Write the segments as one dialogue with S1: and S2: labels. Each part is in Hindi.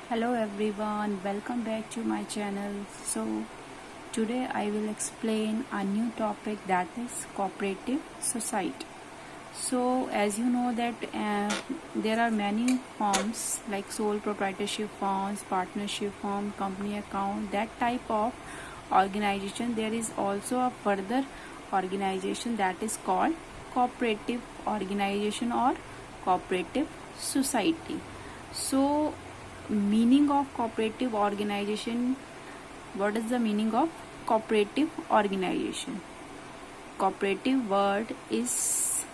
S1: Hello everyone, welcome back to my channel. So today I will explain a new topic, that is cooperative society. So as you know that there are many forms like sole proprietorship forms, partnership form, company account, that type of organization. There is also a further organization that is called cooperative organization or cooperative society. So meaning of cooperative organization, what is the meaning of cooperative organization? Cooperative word is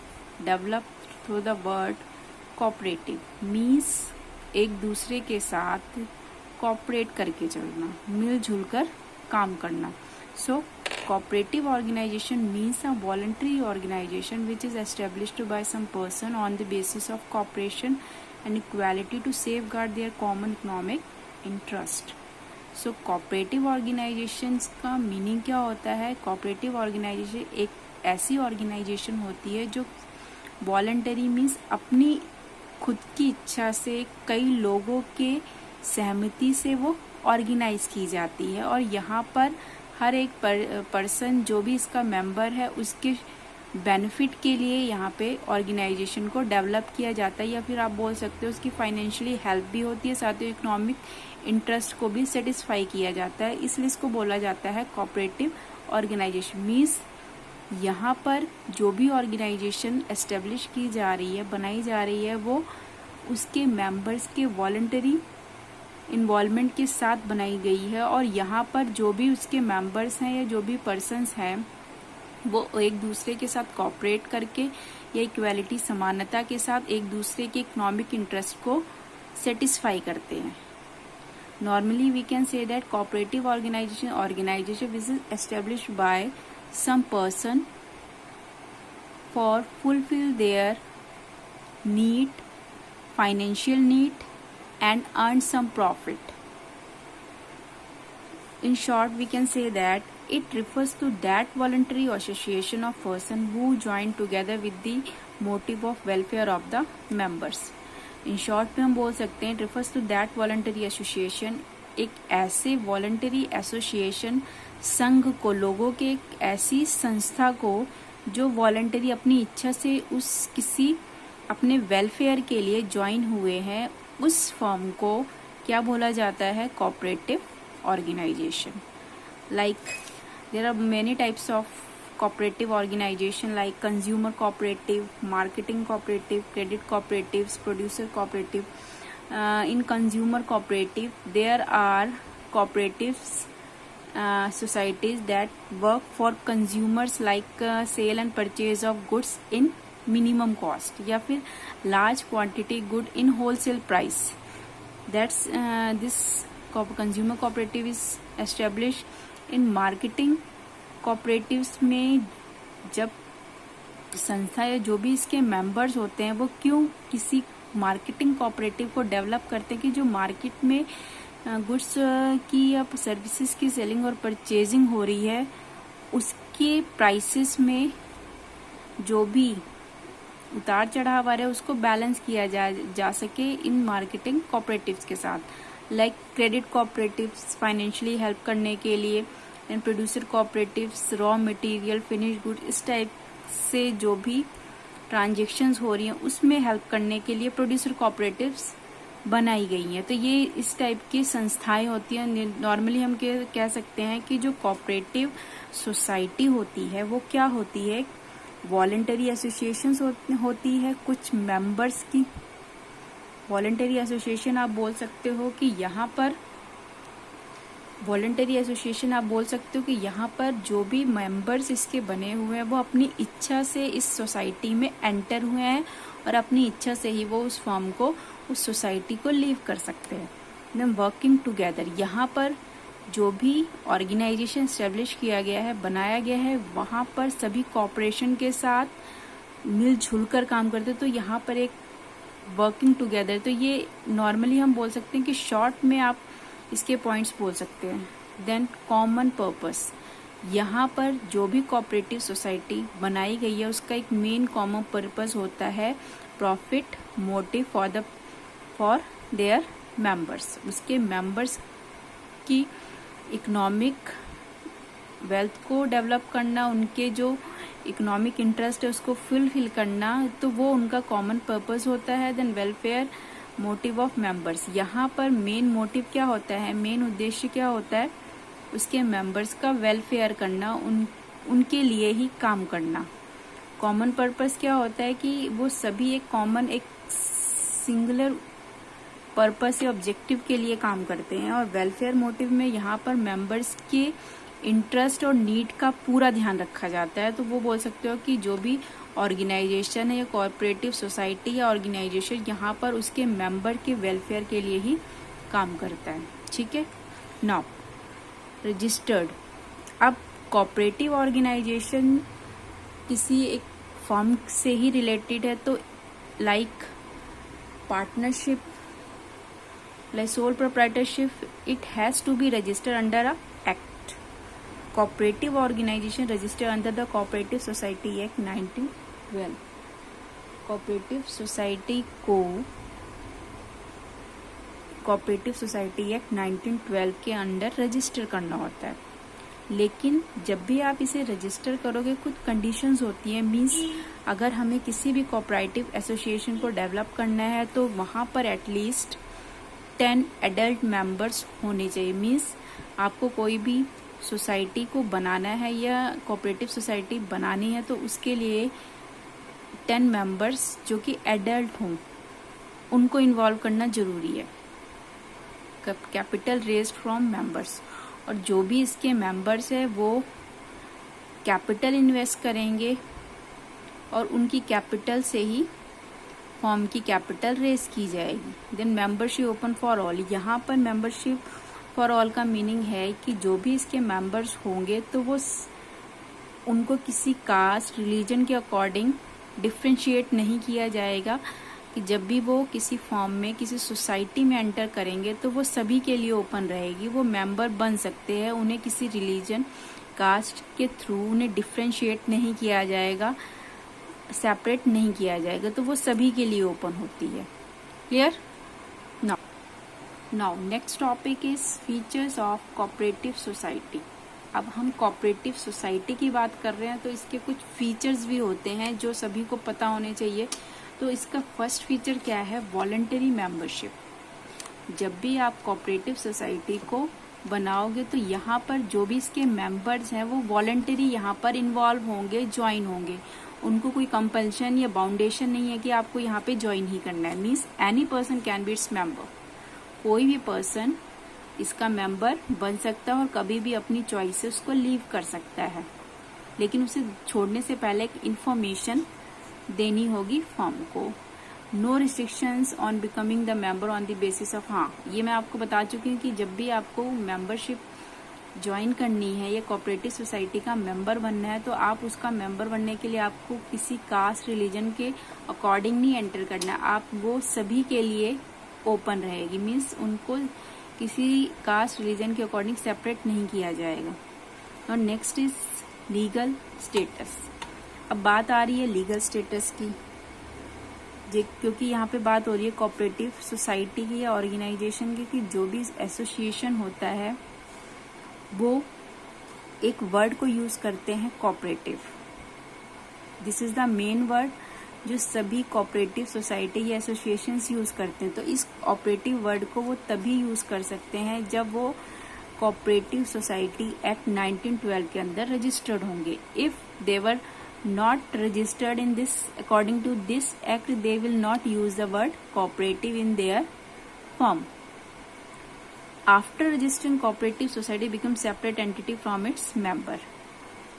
S1: developed through the word cooperative, means एक दूसरे के साथ कॉपरेट करके चलना, मिलजुल कर काम करना. So cooperative organization means a voluntary organization which is established by some person on the basis of cooperation and equality to safeguard their common economic interest. So cooperative organizations का मीनिंग क्या होता है? cooperative organization एक ऐसी ऑर्गेनाइजेशन होती है जो वॉलंटरी मीन्स अपनी खुद की इच्छा से कई लोगों के सहमति से वो ऑर्गेनाइज की जाती है, और यहाँ पर हर एक पर्सन जो भी इसका मेंबर है उसके बेनिफिट के लिए यहाँ पे ऑर्गेनाइजेशन को डेवलप किया जाता है, या फिर आप बोल सकते हो उसकी फाइनेंशियली हेल्प भी होती है, साथ ही इकोनॉमिक इंटरेस्ट को भी सेटिस्फाई किया जाता है. इसलिए इसको बोला जाता है कोऑपरेटिव ऑर्गेनाइजेशन. मीन्स यहाँ पर जो भी ऑर्गेनाइजेशन एस्टेब्लिश की जा रही है, बनाई जा रही है, वो उसके मेंबर्स के वॉलंटरी इन्वॉल्वमेंट के साथ बनाई गई है, और यहाँ पर जो भी उसके मेंबर्स हैं या जो भी पर्सन्स हैं वो एक दूसरे के साथ कॉपरेट करके या इक्वालिटी समानता के साथ एक दूसरे के इकोनॉमिक इंटरेस्ट को सेटिस्फाई करते हैं. Normally we can say that cooperative organisation which is established by some person for fulfil their need, financial need and earn some profit. In short, we can say that it refers to that voluntary association of person who join together with the motive of welfare of the members. In short में हम बोल सकते हैं it refers to that voluntary association, एक ऐसे voluntary association संघ को, लोगों के एक ऐसी संस्था को जो voluntary अपनी इच्छा से उस किसी अपने वेलफेयर के लिए ज्वाइन हुए हैं, उस फॉर्म को क्या बोला जाता है? Cooperative organisation. Like there are many types of cooperative organisation like consumer cooperative, marketing cooperative, credit cooperatives, producer cooperative. In consumer cooperative there are cooperatives societies that work for consumers like sale and purchase of goods in minimum cost, या फिर large quantity good in wholesale price. That's this consumer cooperative is established in marketing cooperatives में जब संस्था या जो भी इसके मेंबर्स होते हैं वो क्यों किसी मार्केटिंग कोऑपरेटिव को डेवलप करते हैं कि जो मार्केट में गुड्स की या सर्विसेज की सेलिंग और परचेजिंग हो रही है उसके प्राइसेस में जो भी उतार चढ़ाव आ रहा है उसको बैलेंस किया जा सके इन मार्केटिंग कोऑपरेटिव्स के साथ. Like credit cooperatives financially help करने के लिए, and producer cooperatives raw material, finish good, इस टाइप से जो भी ट्रांजेक्शन्स हो रही हैं उसमें हेल्प करने के लिए प्रोड्यूसर कोऑपरेटिव्स बनाई गई हैं. तो ये इस टाइप की संस्थाएं होती हैं. नॉर्मली हम कह सकते हैं कि जो कोऑपरेटिव सोसाइटी होती है वो क्या होती है? वॉलंटरी एसोसिएशंस होती है, कुछ मेंबर्स की वॉलंटरी एसोसिएशन आप बोल सकते हो कि यहाँ पर वॉलंटरी एसोसिएशन आप बोल सकते हो कि यहाँ पर जो भी मेंबर्स इसके बने हुए हैं वो अपनी इच्छा से इस सोसाइटी में एंटर हुए हैं और अपनी इच्छा से ही वो उस फॉर्म को, उस सोसाइटी को लीव कर सकते हैं. देन वर्किंग टुगेदर, यहाँ पर जो भी ऑर्गेनाइजेशन स्टेब्लिश किया गया है, बनाया गया है, वहाँ पर सभी कॉपरेशन के साथ मिलजुल कर काम करते. तो यहाँ पर एक वर्किंग टुगेदर, तो ये नॉर्मली हम बोल सकते हैं कि शॉर्ट में आप इसके पॉइंट्स बोल सकते हैं. देन कॉमन पर्पस, यहाँ पर जो भी कोऑपरेटिव सोसाइटी बनाई गई है उसका एक मेन कॉमन पर्पस होता है profit motive for their members, उसके मेंबर्स की इकोनॉमिक वेल्थ को डेवलप करना, उनके जो इकोनॉमिक इंटरेस्ट है उसको फुलफिल करना, तो वो उनका कॉमन पर्पस होता है। Then welfare motive of members, यहाँ पर मेन मोटिव क्या होता है, मेन उद्देश्य क्या होता है, उसके मेंबर्स का वेलफेयर करना, उनके लिए ही काम करना। कॉमन पर्पस क्या होता है कि वो सभी एक कॉमन, एक सिंगुलर पर्पस या ऑब्जेक्टिव के लिए काम करते हैं। और वेलफेयर मोटिव में यहाँ पर मेंबर्स के इंटरेस्ट और नीड का पूरा ध्यान रखा जाता है। तो वो बोल सकते हो कि जो भी ऑर्गेनाइजेशन है या कॉर्पोरेटिव सोसाइटी या ऑर्गेनाइजेशन, यहाँ पर उसके मेंबर के वेलफेयर के लिए ही काम करता है। ठीक है। नाउ रजिस्टर्ड, अब कॉर्पोरेटिव ऑर्गेनाइजेशन किसी एक फर्म से ही रिलेटेड है, तो like partnership, like sole proprietorship, it has to be registered under a act. Cooperative organization registered under the Cooperative Society Act 1912. Cooperative society को कोऑपरेटिव सोसाइटी एक्ट 1912 के अंडर रजिस्टर करना होता है। लेकिन जब भी आप इसे रजिस्टर करोगे कुछ कंडीशंस होती हैं। मींस अगर हमें किसी भी कोऑपरेटिव एसोसिएशन को डेवलप करना है तो वहाँ पर एटलीस्ट 10 एडल्ट मेंबर्स होने चाहिए। मींस आपको कोई भी सोसाइटी को बनाना है या कोऑपरेटिव सोसाइटी बनानी है तो उसके लिए 10 मेंबर्स जो कि एडल्ट हों उनको इन्वॉल्व करना जरूरी है। कैपिटल रेज्ड फ्रॉम मेंबर्स, और जो भी इसके मेंबर्स है वो कैपिटल इन्वेस्ट करेंगे और उनकी कैपिटल से ही फॉर्म की कैपिटल रेज की जाएगी। Then membership open for all, यहाँ पर मेंबरशिप फॉर ऑल का मीनिंग है कि जो भी इसके मेंबर्स होंगे तो वो उनको किसी कास्ट रिलीजन के अकॉर्डिंग डिफ्रेंशिएट नहीं किया जाएगा। कि जब भी वो किसी फॉर्म में किसी सोसाइटी में एंटर करेंगे तो वो सभी के लिए ओपन रहेगी, वो मेंबर बन सकते हैं। उन्हें किसी रिलीजन कास्ट के थ्रू उन्हें डिफ्रेंशिएट नहीं किया जाएगा, सेपरेट नहीं किया जाएगा, तो वो सभी के लिए ओपन होती है। Clear? Now next topic is features of cooperative society. अब हम कोऑपरेटिव सोसाइटी की बात कर रहे हैं तो इसके कुछ फीचर्स भी होते हैं जो सभी को पता होने चाहिए। तो इसका फर्स्ट फीचर क्या है, वॉलंटरी मेंबरशिप। जब भी आप कोऑपरेटिव सोसाइटी को बनाओगे तो यहाँ पर जो भी इसके मेंबर्स हैं वो वॉलंटरी यहाँ पर इन्वॉल्व होंगे, ज्वाइन होंगे। उनको कोई कंपल्शन या बाउंडेशन नहीं है कि आपको यहाँ पे ज्वाइन ही करना है। Means any person can be its member, कोई भी पर्सन इसका मेंबर बन सकता है और कभी भी अपनी चॉइसेस को लीव कर सकता है। लेकिन उसे छोड़ने से पहले एक इंफॉर्मेशन देनी होगी फॉर्म को। No restrictions on becoming the member on the basis of, हाँ ये मैं आपको बता चुकी हूँ कि जब भी आपको मेंबरशिप ज्वाइन करनी है या कोऑपरेटिव सोसाइटी का मेंबर बनना है तो आप उसका मेंबर बनने के लिए आपको किसी कास्ट रिलीजन के अकॉर्डिंग नहीं एंटर करना, आप वो सभी के लिए ओपन रहेगी। मीन्स उनको किसी कास्ट रिलीजन के अकॉर्डिंग सेपरेट नहीं किया जाएगा। और नेक्स्ट इज लीगल स्टेटस। अब बात आ रही है लीगल स्टेटस की, क्योंकि यहाँ पे बात हो रही है कोऑपरेटिव सोसाइटी की या ऑर्गेनाइजेशन की, कि जो भी एसोसिएशन होता है वो एक वर्ड को यूज करते हैं cooperative. This is the main word जो सभी कोऑपरेटिव सोसाइटी या एसोसिएशंस यूज करते हैं। तो इस ऑपरेटिव वर्ड को वो तभी यूज कर सकते हैं जब वो कोऑपरेटिव सोसाइटी एक्ट 1912 के अंदर रजिस्टर्ड होंगे। If they were not registered in this, according to this act, they will not use the word cooperative in their form. After registering, cooperative society becomes separate entity from its member.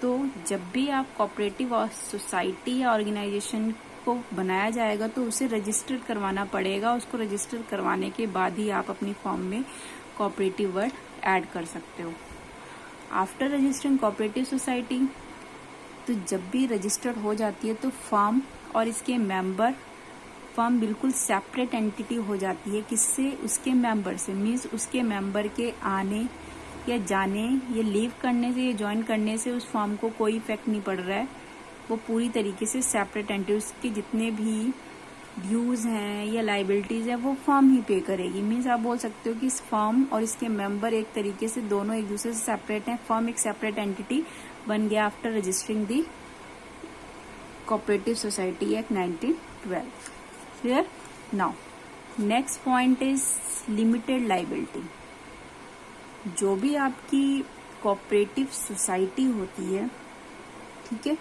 S1: तो जब भी आप कोऑपरेटिव सोसाइटी या ऑर्गेनाइजेशन को बनाया जाएगा तो उसे रजिस्टर करवाना पड़ेगा। उसको रजिस्टर करवाने के बाद ही आप अपनी फॉर्म में कोऑपरेटिव वर्ड ऐड कर सकते हो। आफ्टर रजिस्टरिंग कोऑपरेटिव सोसाइटी, तो जब भी रजिस्टर्ड हो जाती है तो फर्म और इसके मेंबर, फर्म बिल्कुल सेपरेट एंटिटी हो जाती है। किससे? उसके मेंबर से। मीन्स उसके मेंबर के आने या जाने या लीव करने से या ज्वाइन करने से उस फर्म को कोई इफेक्ट नहीं पड़ रहा है। वो पूरी तरीके से सेपरेट एंटिटी, उसके जितने भी ड्यूज हैं या लाइबिलिटीज है वो फर्म ही पे करेगी। मीन्स आप बोल सकते हो कि इस फर्म और इसके मेंबर एक तरीके से दोनों एक दूसरे से सेपरेट हैं। फर्म एक सेपरेट एंटिटी बन गया after registering the cooperative society act 1912। Clear? Now next point is limited liability. जो भी आपकी कोऑपरेटिव सोसाइटी होती है, ठीक है,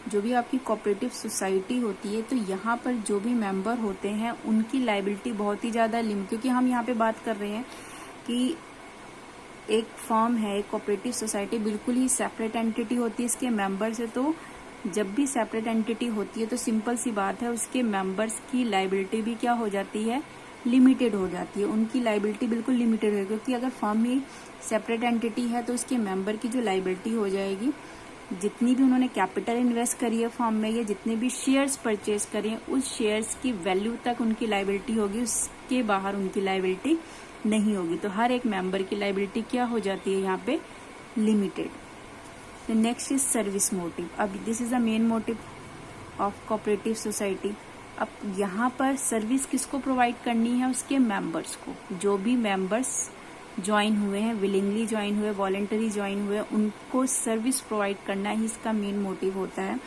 S1: जो भी आपकी कोऑपरेटिव सोसाइटी होती है, तो यहाँ पर जो भी मेंबर होते हैं उनकी लाइबिलिटी बहुत ही ज्यादा लिमिट, क्योंकि हम यहाँ पे बात कर रहे हैं कि एक फर्म है, एक कोऑपरेटिव सोसाइटी बिल्कुल ही सेपरेट एंटिटी होती है इसके मेंबर से। तो जब भी सेपरेट एंटिटी होती है तो सिंपल सी बात है, उसके मेंबर्स की लाइबिलिटी भी क्या हो जाती है, लिमिटेड हो जाती है। उनकी लाइबिलिटी बिल्कुल लिमिटेड है, क्योंकि अगर फर्म ही सेपरेट एंटिटी है तो उसके मेंबर की जो लाइबिलिटी हो जाएगी, जितनी भी उन्होंने कैपिटल इन्वेस्ट करी है फर्म में या जितने भी शेयर्स परचेज करे हैं, उस शेयर्स की वैल्यू तक उनकी लाइबिलिटी होगी, उसके बाहर उनकी लाइबिलिटी नहीं होगी। तो हर एक मेंबर की लाइबिलिटी क्या हो जाती है यहाँ पे, limited. The next is service motive. अब this is the main motive of cooperative society. अब यहाँ पर सर्विस किसको प्रोवाइड करनी है, उसके मेंबर्स को। जो भी मेंबर्स ज्वाइन हुए हैं, विलिंगली ज्वाइन हुए, वॉलेंटरी ज्वाइन हुए, उनको सर्विस प्रोवाइड करना ही इसका मेन मोटिव होता है।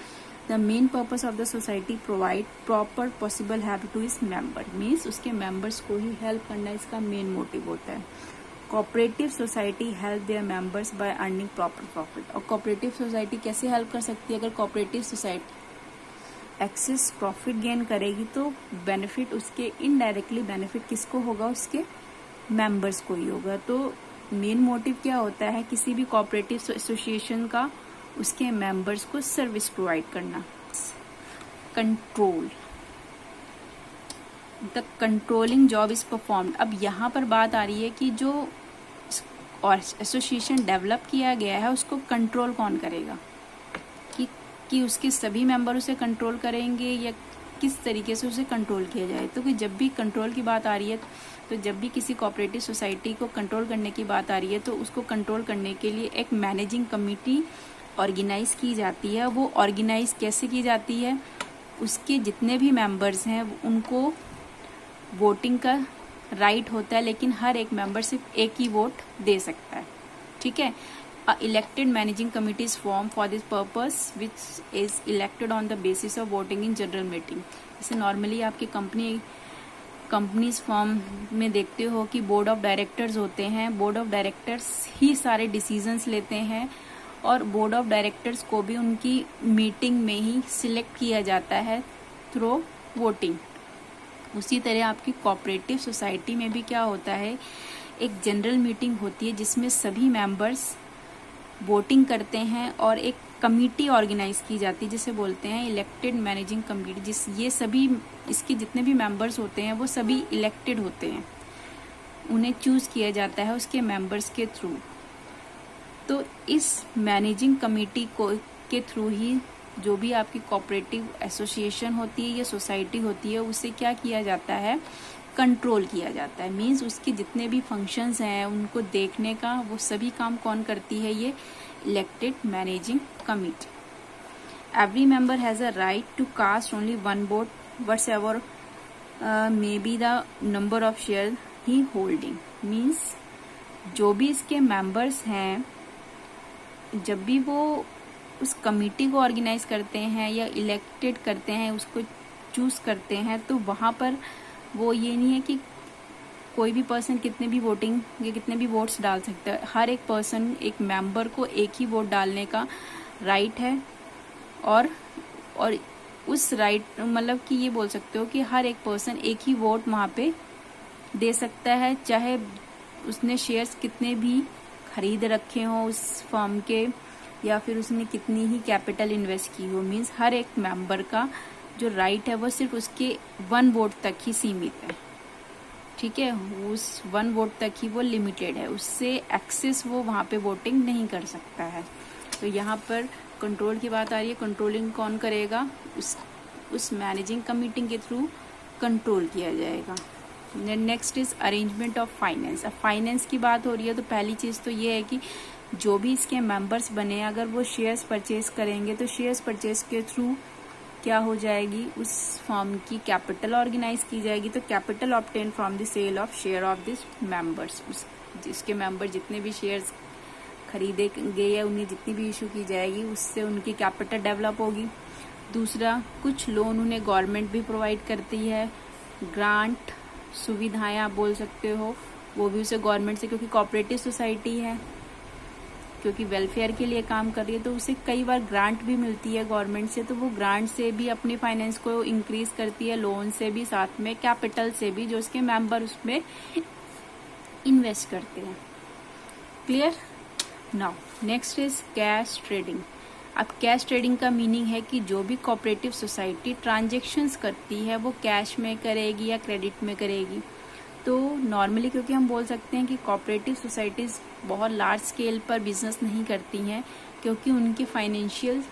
S1: The main purpose of the society provide proper possible help to his member. Means उसके मेंबर्स को ही हेल्प करना इसका मेन मोटिव होता है। Cooperative society help their members by earning proper profit. और कोऑपरेटिव सोसाइटी कैसे हेल्प कर सकती है, अगर cooperative society excess profit gain करेगी तो बेनिफिट उसके इनडायरेक्टली बेनिफिट किसको होगा, उसके मेंबर्स को ही होगा। तो मेन मोटिव क्या होता है किसी भी कोऑपरेटिव एसोसिएशन का, उसके मेंबर्स को सर्विस प्रोवाइड करना। Control, the controlling job is performed. अब यहाँ पर बात आ रही है कि जो एसोसिएशन डेवलप किया गया है उसको कंट्रोल कौन करेगा, कि उसके सभी मेंबर उसे कंट्रोल करेंगे या किस तरीके से उसे कंट्रोल किया जाए। तो कि जब भी कंट्रोल की बात आ रही है, तो जब भी किसी कोऑपरेटिव सोसाइटी को कंट्रोल करने की बात आ रही है, तो उसको कंट्रोल करने के लिए एक मैनेजिंग कमेटी ऑर्गेनाइज की जाती है। वो ऑर्गेनाइज कैसे की जाती है, उसके जितने भी मेंबर्स हैं उनको वोटिंग का राइट होता है, लेकिन हर एक मेंबर सिर्फ एक ही वोट दे सकता है। ठीक है। Elected managing committee is form for this purpose which is elected on the basis of voting in general meeting. जैसे नॉर्मली आपकी कंपनीज फॉर्म में देखते हो कि बोर्ड ऑफ डायरेक्टर्स होते हैं। बोर्ड ऑफ डायरेक्टर्स ही सारे डिसीजंस लेते हैं और बोर्ड ऑफ डायरेक्टर्स को भी उनकी मीटिंग में ही सिलेक्ट किया जाता है थ्रू वोटिंग। उसी तरह आपकी कोऑपरेटिव सोसाइटी में भी क्या होता है, एक जनरल मीटिंग होती है जिसमें सभी मेंबर्स वोटिंग करते हैं और एक कमिटी ऑर्गेनाइज की जाती है जिसे बोलते हैं इलेक्टेड मैनेजिंग कमिटी। ये सभी इसके जितने भी मेंबर्स होते हैं वो सभी इलेक्टेड होते हैं, उन्हें चूज किया जाता है उसके मेंबर्स के थ्रू। तो इस मैनेजिंग कमेटी के थ्रू ही जो भी आपकी कोऑपरेटिव एसोसिएशन होती है या सोसाइटी होती है उसे क्या किया जाता है, कंट्रोल किया जाता है। मीन्स उसके जितने भी फंक्शंस हैं उनको देखने का वो सभी काम कौन करती है, ये elected managing committee. Every member has a right to cast only one vote whatever may be the number of share he holding. Means जो भी इसके मेंबर्स हैं जब भी वो उस कमेटी को ऑर्गेनाइज करते हैं या इलेक्टेड करते हैं, उसको चूज करते हैं, तो वहां पर वो ये नहीं है कि कोई भी पर्सन कितने भी वोटिंग या कितने भी वोट्स डाल सकता है। हर एक पर्सन, एक मेंबर को एक ही वोट डालने का राइट है और उस राइट मतलब कि ये बोल सकते हो कि हर एक पर्सन एक ही वोट वहां पे दे सकता है, चाहे उसने शेयर्स कितने भी खरीद रखे हो उस फर्म के या फिर उसने कितनी ही कैपिटल इन्वेस्ट की हो। मीन्स हर एक मेंबर का जो राइट है वो सिर्फ उसके 1 वोट तक ही सीमित है। ठीक है, उस 1 वोट तक ही वो लिमिटेड है, उससे एक्सेस वो वहां पे वोटिंग नहीं कर सकता है। तो यहाँ पर कंट्रोल की बात आ रही है। कंट्रोलिंग कौन करेगा, उस मैनेजिंग कमेटी के थ्रू कंट्रोल किया जाएगा। Next is arrangement of finance. अब फाइनेंस की बात हो रही है तो पहली चीज तो ये है कि जो भी इसके मेंबर्स बने अगर वो शेयर्स परचेज करेंगे तो शेयर्स परचेज के थ्रू क्या हो जाएगी, उस फर्म की कैपिटल ऑर्गेनाइज की जाएगी। तो capital obtain from the sale of share of this members, जिसके मेंबर जितने भी शेयर्स खरीदेंगे या उन्हें जितनी भी इशू की जाएगी उससे उनकी कैपिटल डेवलप होगी। दूसरा, कुछ लोन उन्हें गवर्नमेंट भी प्रोवाइड करती है, ग्रांट सुविधाएं आप बोल सकते हो, वो भी उसे गवर्नमेंट से, क्योंकि कोऑपरेटिव सोसाइटी है, क्योंकि वेलफेयर के लिए काम कर रही है, तो उसे कई बार ग्रांट भी मिलती है गवर्नमेंट से, तो वो ग्रांट से भी अपनी फाइनेंस को इंक्रीज करती है, लोन से भी, साथ में कैपिटल से भी, जो उसके मेंबर उसमें इन्वेस्ट करते हैं। Clear? Now next is cash trading. अब कैश ट्रेडिंग का मीनिंग है कि जो भी कोऑपरेटिव सोसाइटी ट्रांजैक्शंस करती है वो कैश में करेगी या क्रेडिट में करेगी। तो नॉर्मली, क्योंकि हम बोल सकते हैं कि कोऑपरेटिव सोसाइटीज बहुत लार्ज स्केल पर बिजनेस नहीं करती हैं, क्योंकि उनके फाइनेंशियल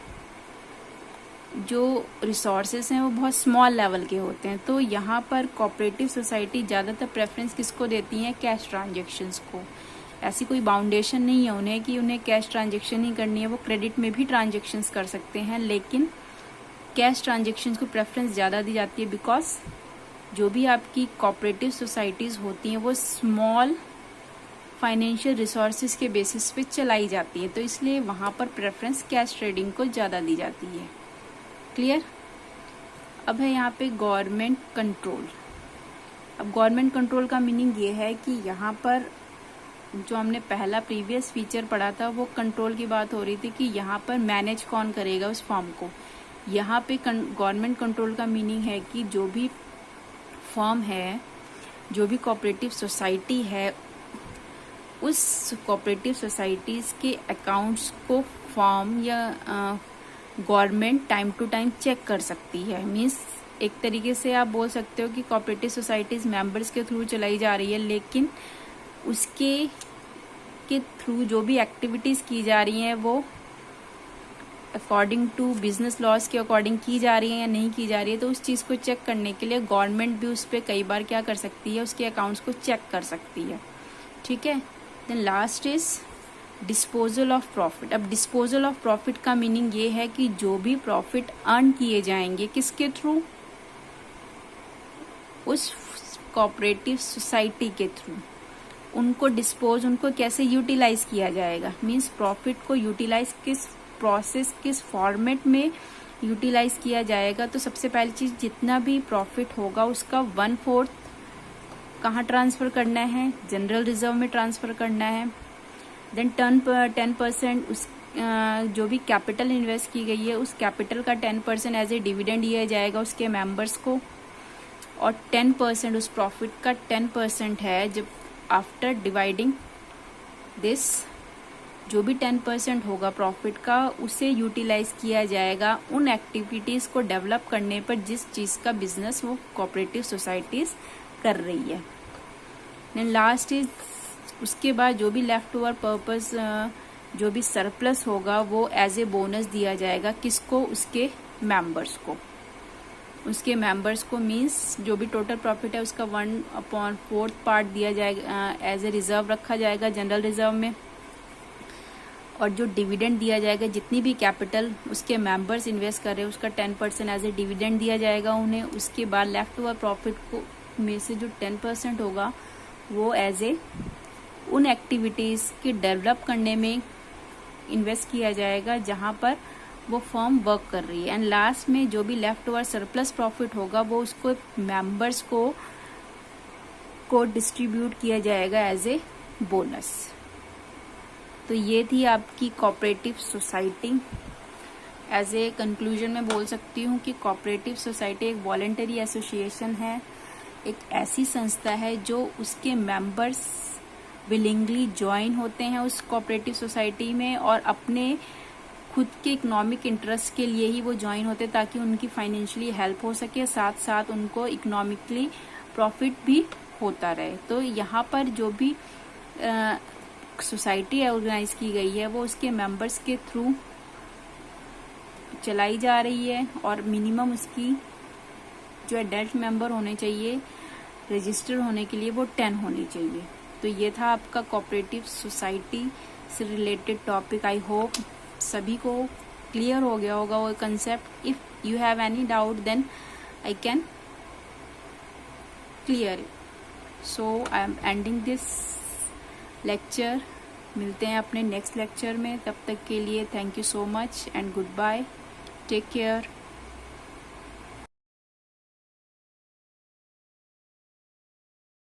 S1: जो रिसोर्सेस हैं वो बहुत स्मॉल लेवल के होते हैं। तो यहाँ पर कोऑपरेटिव सोसाइटी ज़्यादातर प्रेफरेंस किसको देती हैं? कैश ट्रांजैक्शंस को। ऐसी कोई बाउंडेशन नहीं है उन्हें कि उन्हें कैश ट्रांजैक्शन ही करनी है, वो क्रेडिट में भी ट्रांजैक्शंस कर सकते हैं, लेकिन कैश ट्रांजैक्शंस को प्रेफरेंस ज़्यादा दी जाती है, बिकॉज जो भी आपकी कोऑपरेटिव सोसाइटीज़ होती हैं वो स्मॉल फाइनेंशियल रिसोर्सेज के बेसिस पे चलाई जाती है, तो इसलिए वहाँ पर प्रेफरेंस कैश ट्रेडिंग को ज़्यादा दी जाती है। क्लियर? अब है यहाँ पे गवर्नमेंट कंट्रोल। अब गवर्नमेंट कंट्रोल का मीनिंग ये है कि यहाँ पर जो हमने पहला प्रीवियस फीचर पढ़ा था वो कंट्रोल की बात हो रही थी कि यहाँ पर मैनेज कौन करेगा उस फर्म को। यहाँ पे गवर्नमेंट कंट्रोल का मीनिंग है कि जो भी फर्म है, जो भी कोऑपरेटिव सोसाइटी है, उस कोऑपरेटिव सोसाइटीज के अकाउंट्स को फर्म या government time to time check कर सकती है। मीन्स एक तरीके से आप बोल सकते हो कि कोऑपरेटिव सोसाइटीज मेंबर्स के थ्रू चलाई जा रही है, लेकिन उसके के थ्रू जो भी एक्टिविटीज की जा रही हैं वो अकॉर्डिंग टू बिजनेस लॉज के अकॉर्डिंग की जा रही है या नहीं की जा रही है। तो उस चीज़ को चेक करने के लिए गवर्नमेंट भी उस पर कई बार क्या कर सकती है, उसके अकाउंट्स को चेक कर सकती है। ठीक है। Then last is disposal of profit. अब डिस्पोजल ऑफ प्रॉफिट का मीनिंग ये है कि जो भी प्रॉफिट अर्न किए जाएंगे किसके थ्रू, उस कोऑपरेटिव सोसाइटी के थ्रू, उनको डिस्पोज, उनको कैसे यूटिलाइज किया जाएगा। मीन्स प्रॉफिट को यूटिलाइज किस प्रोसेस, किस फॉर्मेट में यूटिलाइज किया जाएगा। तो सबसे पहली चीज, जितना भी प्रॉफिट होगा उसका 1/4 कहाँ ट्रांसफर करना है, जनरल रिजर्व में ट्रांसफर करना है। देन 10% उस जो भी कैपिटल इन्वेस्ट की गई है उस कैपिटल का 10% एज ए डिविडेंड दिया जाएगा उसके मेंबर्स को, और 10% उस प्रॉफिट का 10% है जब आफ्टर डिवाइडिंग दिस, जो भी 10% होगा प्रॉफिट का उसे यूटिलाइज किया जाएगा उन एक्टिविटीज को डेवलप करने पर जिस चीज का बिजनेस वो कोऑपरेटिव सोसाइटीज कर रही है। देन लास्ट इज, उसके बाद जो भी लेफ्ट ओवर पर्पस, जो भी सरप्लस होगा वो एज ए बोनस दिया जाएगा किसको, उसके मेंबर्स को। उसके मेंबर्स को मीन्स जो भी टोटल प्रॉफिट है उसका 1/4 पार्ट दिया जाएगा, एज ए रिजर्व रखा जाएगा जनरल रिजर्व में, और जो डिविडेंड दिया जाएगा, जितनी भी कैपिटल उसके मेंबर्स इन्वेस्ट कर रहे हैं उसका 10% एज ए डिविडेंड दिया जाएगा उन्हें। उसके बाद लेफ्ट ओवर प्रॉफिट को में से जो 10% होगा वो एज ए उन एक्टिविटीज के डेवलप करने में इन्वेस्ट किया जाएगा जहां पर वो फर्म वर्क कर रही है। एंड लास्ट में जो भी लेफ्ट ओवर सरप्लस प्रॉफिट होगा वो उसको मेंबर्स को डिस्ट्रीब्यूट किया जाएगा एज ए बोनस। तो ये थी आपकी cooperative society. As a conclusion में बोल सकती हूँ कि कोऑपरेटिव सोसाइटी एक वॉलंटरी एसोसिएशन है, एक ऐसी संस्था है जो उसके मेंबर्स विलिंगली ज्वाइन होते हैं उस कोऑपरेटिव सोसाइटी में और अपने खुद के इकोनॉमिक इंटरेस्ट के लिए ही वो ज्वाइन होते हैं ताकि उनकी फाइनेंशियली हेल्प हो सके, साथ साथ उनको इकोनॉमिकली प्रॉफिट भी होता रहे। तो यहाँ पर जो भी सोसाइटी ऑर्गेनाइज की गई है वो उसके मेंबर्स के थ्रू चलाई जा रही है और मिनिमम उसकी जो एडल्ट मेंबर होने चाहिए रजिस्टर होने के लिए वो 10 होनी चाहिए। तो ये था आपका कोऑपरेटिव सोसाइटी से रिलेटेड टॉपिक। आई होप सभी को क्लियर हो गया होगा वो concept. If you have any doubt, then I can clear it. So I am ending this lecture. मिलते हैं अपने नेक्स्ट लेक्चर में, तब तक के लिए thank you so much and goodbye, take care.